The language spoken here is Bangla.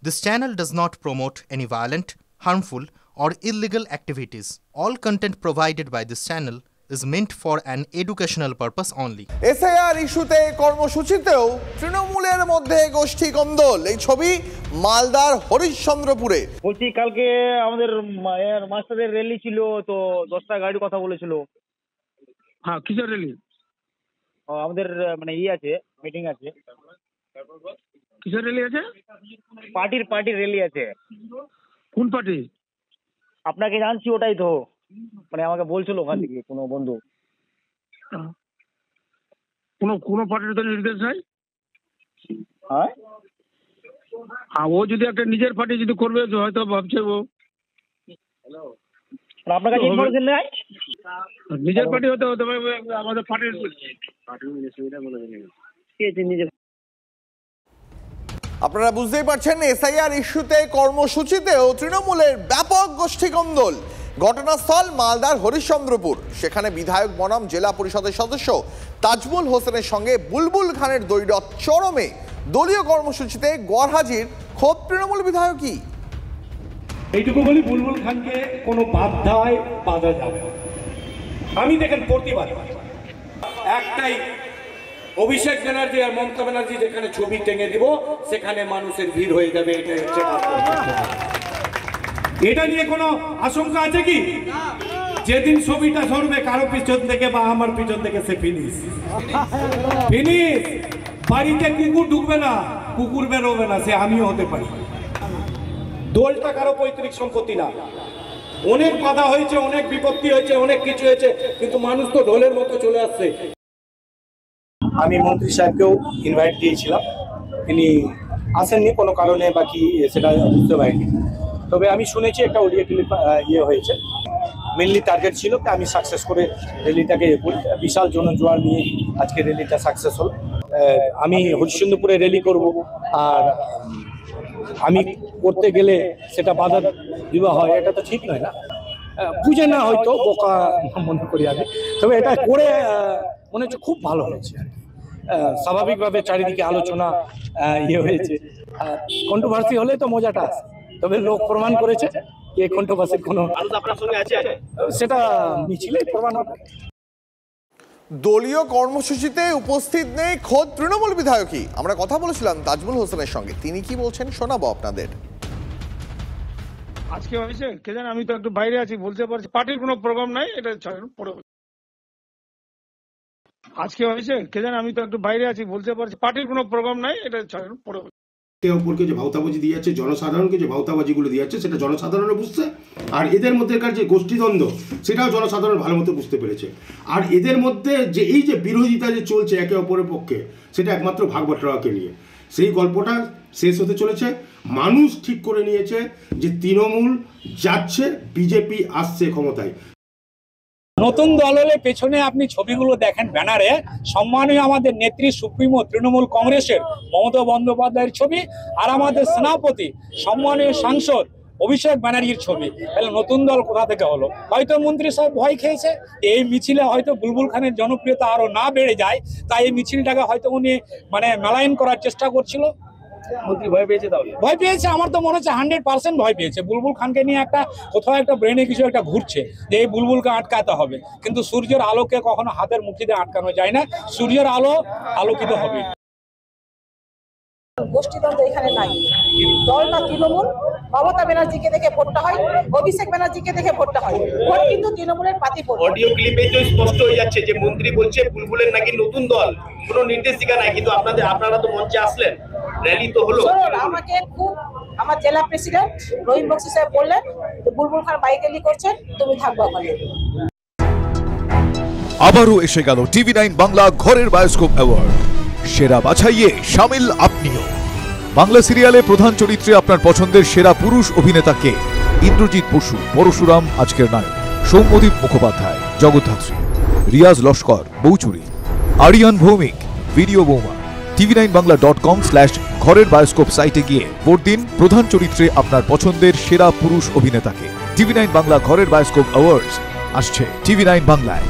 This channel does not promote any violent, harmful, or illegal activities. All content provided by this channel is meant for an educational purpose only. SIR ইস্যুতে কর্মসূচিতেও তৃণমূলের মধ্যে গোষ্ঠী কন্দল। এই ছবি মালদার হরিশ্চন্দ্রপুরে। বলছি কালকে আমাদের মাস্টারের র্যালি ছিল, তো 10টা গাড়ির কথা বলেছিল। হ্যাঁ, কিসের র্যালি? আমাদের মানে আছে, মিটিং আছে। কিসের র্যালি আছে? পার্টির র্যালি আছে। কোন পার্টি? আপনাকে জানছি, ওটাই তো মানে আমাকে বলছিল ওখান থেকে কোনো বন্ধু। কোনো পার্টির তো নির্দেশ নাই। হ্যাঁ, ও যদি একটা নিজের পার্টি যদি করবে হয়তো ভাবছে ও। আপনার কাছে ইনফরমেশন নাই? নিজের পার্টি হতে আমাদের পার্টির আপনারা বুঝতেই পারছেন, SIR ইস্যুতে কর্মসূচিতেও তৃণমূলের ব্যাপক গোষ্ঠী কন্দল। ঘটনাস্থল মালদার হরিশ্চন্দ্রপুর। সেখানে বিধায়ক বনাম জেলা পরিষদের সদস্য তাজমুল হোসেনের সঙ্গে বুলবুল খানের দ্বৈরথ চরমে। দলীয় কর্মসূচিতে গড়হাজির খোদ তৃণমূল বিধায়কই। এইটুকু বলি, বুলবুল খানকে কোনো বাধায় বাধা যাবে না। আমি দেখেন প্রতিবাদ একটাই, অভিষেক ব্যানার্জি আর মমতা ব্যানার্জি যেখানে ছবি টেঙে দিব সেখানে মানুষের ভিড় হয়ে যাবে। এটা নিয়ে কোনো আশঙ্কা আছে কি? যেদিন ছবিটা ধরবে কারো পিছন থেকে বা আমার পিছন থেকে, সে ফিনিশ। বাড়িতে কুকুর ঢুকবে না, কুকুর বেরোবে না, সে আমিও হতে পারি। দোলটা কারো পৈতৃক সম্পত্তি না। অনেক বাধা হয়েছে, অনেক বিপত্তি হয়েছে, অনেক কিছু হয়েছে, কিন্তু মানুষ তো ঢোলের মতো চলে আসছে। আমি মন্ত্রী সাহেবকেও ইনভাইট দিয়েছিলাম, তিনি আসেননি কোনো কারণে, বাকি সেটা বুঝতে পারিনি। তবে আমি শুনেছি একটা অডিও ক্লিপ হয়েছে। মেনলি টার্গেট ছিল যে আমি সাকসেস করে র্যালিটাকে বিশাল জনজোয়ার নিয়ে আজকে র্যালিটা সাকসেস হল। আমি হরিশ্চন্দ্রপুরে র্যালি করব, আর আমি করতে গেলে সেটা বাধা দেওয়া হয়, এটা তো ঠিক নয় না। বুঝে না হয়তো বোকা মনে করি আমি, তবে এটা করে মনে হচ্ছে খুব ভালো হয়েছে। স্বাভাবিকভাবে চারিদিকে আলোচনা হয়েছে। কন্ট্রোভার্সি হলে তো মজাটা আছে, তবে লোক প্রমাণ করেছে যে কন্ট্রোভার্সির কোনো সেটা মিছিলে প্রমাণ হবে। দলীয় কর্মসূচিতে উপস্থিত নেই খোদ তৃণমূল বিধায়কই। আমরা কথা বলেছিলাম তাজমুল হোসেনের সঙ্গে, তিনি কি বলছেন শোনাবো আপনাদের। আজকে হয়েছে কে জানে, আমি তো একটু বাইরে আছি, বলতে পারছি। পার্টির কোনো প্রোগ্রাম নাই, এটা পরে। আজকে হয়েছে কে জানে, আমি তো একটু বাইরে আছি, বলতে পারছি। পার্টির কোনো প্রোগ্রাম নাই, এটা পরে। অপরকে যে ভাওতাবাজি দিয়ে যাচ্ছে, জনসাধারণকে যে ভাওতাবাজিগুলো দিয়ে যাচ্ছে, সেটা জনসাধারণও বুঝছে। আর এদের মধ্যেকার যে গোষ্ঠীদ্বন্দ্ব, সেটাও জনসাধারণ ভালো মতো বুঝতে পেরেছে। আর এদের মধ্যে যে এই যে বিরোধিতা যে চলছে একে অপরের পক্ষে, সেটা একমাত্র ভাগ বাটোয়ারাকে নিয়ে। সেই গল্পটা শেষ হতে চলেছে। মানুষ ঠিক করে নিয়েছে যে তৃণমূল যাচ্ছে, বিজেপি আসছে ক্ষমতায়। নতুন দল হলে পেছনে আপনি ছবিগুলো দেখেন, ব্যানারে সম্মানীয় আমাদের নেত্রী সুপ্রিমো তৃণমূল কংগ্রেসের মমতা বন্দ্যোপাধ্যায়ের ছবি, আর আমাদের সেনাপতি সম্মানীয় সাংসদ অভিষেক ব্যানার্জির ছবি। তাহলে নতুন দল কোথা থেকে হলো? হয়তো মন্ত্রী সাহেব ভয় খেয়েছে এই মিছিলে হয়তো বুলবুল খানের জনপ্রিয়তা আরো না বেড়ে যায়, তাই এই মিছিলটাকে হয়তো উনি মানে মেলায়ন করার চেষ্টা করছিল। ভয় পেয়েছে, তাহলে ভয় পেয়েছে। আমার তো মনে হচ্ছে 100% ভয় পেয়েছে। বুলবুল খানকে নিয়ে একটা কোথাও একটা ব্রেনে কিছু একটা ঘুরছে যে এই বুলবুলকে আটকাতে হবে, কিন্তু সূর্যের আলোকে কখনো হাতের মুঠিতে আটকানো যায় না। সূর্যের আলো আলোকিত হবে। গোষ্ঠীদ্বন্দ্ব এখানে নাই। দলটা তৃণমূল, মমতা ব্যানার্জিকে দেখে ভোটটা হয়, অভিষেক ব্যানার্জিকে দেখে ভোটটা হয়। ভোট কিন্তু তৃণমূলের পাতি ভোট। অডিও ক্লিপে তো স্পষ্ট হয়ে যাচ্ছে যে মন্ত্রী বলছে বুলবুলের নাকি নতুন দল, কোনো নির্দেশিকা নাই, কিন্তু আপনারা তো মঞ্চে আসলেন, র্যালি তো হলো। আমাকে খুব আমার জেলা প্রেসিডেন্ট রহিম বক্সি সাহেব বললেন যে বুলবুল খান বাইক র্যালি করছেন, তুমি থাকবো ওখানে। আবারও এসে গেল TV9 বাংলা ঘরের বায়োস্কোপ অ্যাওয়ার্ড। সেরা বাছাইয়ে শামিল আপনিও। বাংলা সিরিয়ালে প্রধান চরিত্রে আপনার পছন্দের সেরা পুরুষ অভিনেতাকে? ইন্দ্রজিৎ বসু পরশুরাম আজকের নায়ক, সৌম্যদীপ মুখোপাধ্যায় জগদ্ধাত্রী, রিয়াজ লস্কর বৌচুরি, আরিয়ান ভৌমিক ভিডিও বৌমা। tv9bangla.com/ঘরের বায়োস্কোপ সাইটে গিয়ে ভোট দিন প্রধান চরিত্রে আপনার পছন্দের সেরা পুরুষ অভিনেতাকে। TV9 বাংলা ঘরের বায়োস্কোপ অ্যাওয়ার্ডস আসছে TV9 বাংলায়।